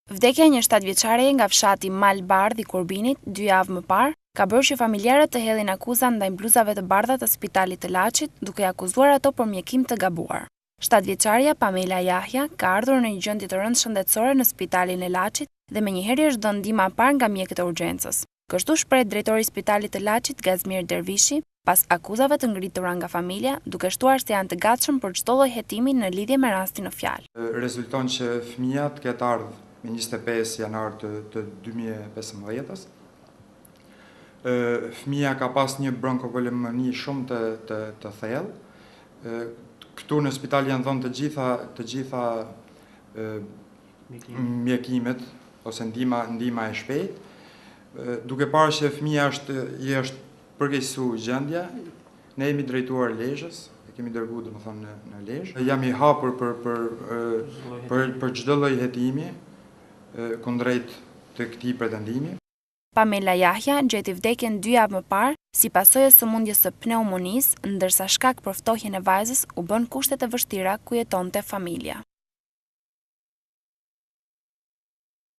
Vdekja e një 7 vjeçareje nga fshati Malbardh i Kurbinit 2 javë më parë ka bërë që familjarët të hedhin akuza ndaj bluzave të bardha të Spitalit të Laçit, duke akuzuar ato për mjekim të gabuar. 7 vjeçaria Pamela Jahja ka ardhur në një gjendje të rëndë shëndetësore në Spitalin e Laçit dhe menjëherë është dhënë ndihma e parë nga mjekët e urgjencës. Kështu shpreh drejtori i Spitalit të Laçit Gazmir Dervishi pas akuzave të ngritura nga familja, duke shtuar se janë të gatshëm për çdo lloj hetimi në lidhje me rastin në fjalë. Rezulton që fëmia të ketë ardhur me 25 janar të 2015. Fëmia ka pas një bronkopolemoni shumë të thellë. Këtu në spital janë dhënë të gjitha mjekimet ose ndihma e shpejtë. Duke parë që fëmia është përkeqësuar gjendja, ne jemi drejtuar Lezhës, e kemi dërguar domethënë në Lezhë. Jam i hapur për çdo lloj hetimi kundrejt të këtij pretendimi. Pamela Jahja gjeti vdekjen 2 javë më parë si pasojë e sëmundjes së pneumonisë, ndërsa shkak për ftohjen e vajzës u bën kushtet e vështira ku jetonte familja.